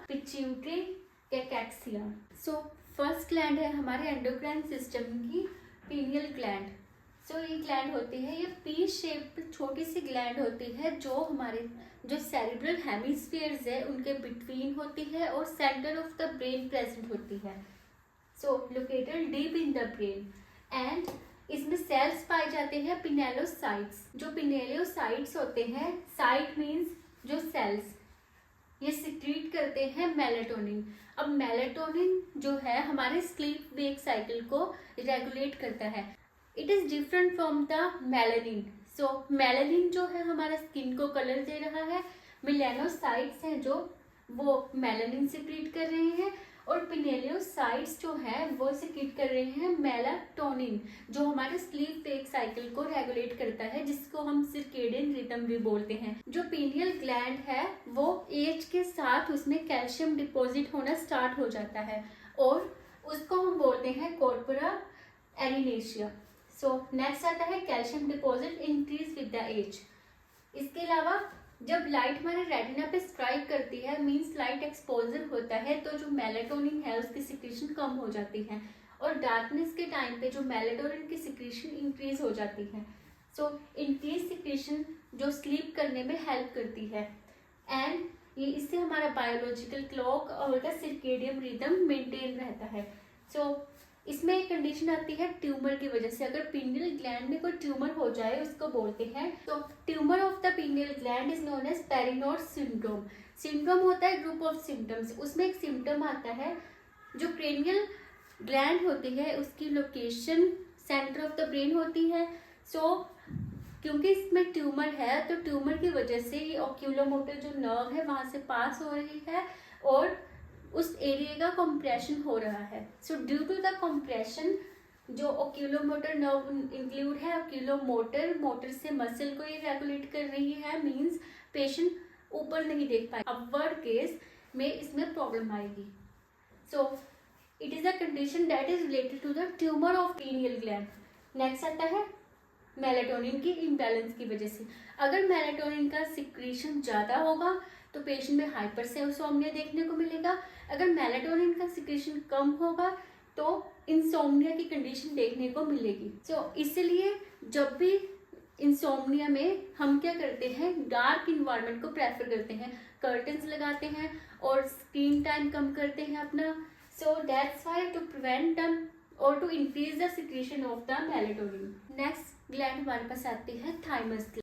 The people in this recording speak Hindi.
पिट्यूटरी कैकेक्सिया। सो फर्स्ट ग्लैंड है हमारे एंडोक्राइन सिस्टम की पीनियल ग्लैंड। सो ये ग्लैंड होती है, ये पी शेप छोटी सी ग्लैंड होती है जो हमारे जो सेरिब्रल हेमिस्फीयर्स है उनके बिटवीन होती है और centre of the brain present होती है। So located deep in the brain and इसमें सेल्स पाए जाते हैं पिनेलोसाइट्स। जो पिनेलोसाइट्स होते हैं, साइट मीन्स जो सेल्स, ये सिक्रीट करते हैं मेलाटोनिन। अब मेलाटोनिन जो है हमारे स्लीप वेक साइकिल को रेगुलेट करता है। It is different from the melanin. So melanin जो है हमारा स्किन को कलर दे रहा है, मेलानोसाइट्स हैं जो वो मेलानिन सिक्रीट कर रहे हैं, और पिनेलोसाइट्स जो है वो सिक्रीट कर रहे हैं मेलाटोनिन जो हमारे स्लीप वेक साइकिल को रेगुलेट करता है, जिसको हम सर्केडियन रिदम भी बोलते हैं। जो पीनियल ग्लैंड है वो एज के साथ उसमें कैल्शियम डिपॉजिट होना स्टार्ट हो जाता है और उसको हम बोलते हैं कॉर्पोरा एरिनेशिया। सो नेक्स्ट आता है calcium deposit increase with the age. इसके अलावा जब लाइट हमारे रेटिना पे स्ट्राइक करती है, मींस लाइट एक्सपोजर होता है, तो जो मेलाटोनिन है उसकी सिक्रीशन कम हो जाती है और डार्कनेस के टाइम पे जो मेलाटोनिन की सिक्रीशन इंक्रीज हो जाती है। सो इंक्रीज सिक्रीशन जो स्लीप करने में हेल्प करती है एंड ये इससे हमारा बायोलॉजिकल क्लॉक और का सर्केडियन रिदम मेंटेन रहता है। सो इसमें एक कंडीशन आती है ट्यूमर की वजह से। अगर पीनियल ग्लैंड में कोई ट्यूमर हो जाए उसको बोलते हैं, तो tumour of the pineal gland is known as Parinaud syndrome. Syndrome होता है ग्रुप ऑफ सिम्टम्स। उसमें एक सिम्टम आता है जो क्रेनियल ग्लैंड होती है उसकी location centre of the brain होती है। सो क्योंकि इसमें ट्यूमर है तो ट्यूमर की वजह से ये ओक्यूलोमोटर जो नर्व है वहां से पास हो रही है और उस एरिया का कंप्रेशन हो रहा है। So due to the compression जो ओक्यूलोमोटर नर्व इंक्लूड है, ओक्यूलोमोटर मोटर से मसल को ये रेगुलेट कर रही है, मींस पेशेंट ऊपर नहीं देख पाए। अपवर्ड केस में इसमें प्रॉब्लम आएगी। So it is a condition that is related to the tumour of pineal gland. Next आता है मेलाटोनिन की इम्बैलेंस की वजह से। अगर मेलाटोनिन का सिक्रीशन ज़्यादा होगा तो पेशेंट में हाइपरसोम्निया देखने को मिलेगा। अगर मेलाटोनिन का सिक्रीशन कम होगा तो इंसोम्निया की कंडीशन देखने को मिलेगी। सो इसलिए जब भी इंसोम्निया में हम क्या करते हैं, डार्क इन्वायरमेंट को प्रेफर करते हैं, कर्टन्स लगाते हैं और स्क्रीन टाइम कम करते हैं अपना। So that's why to prevent them और to increase the secretion of the melatonin. Next gland हमारे पास आती है थाइमस ग्लैंड।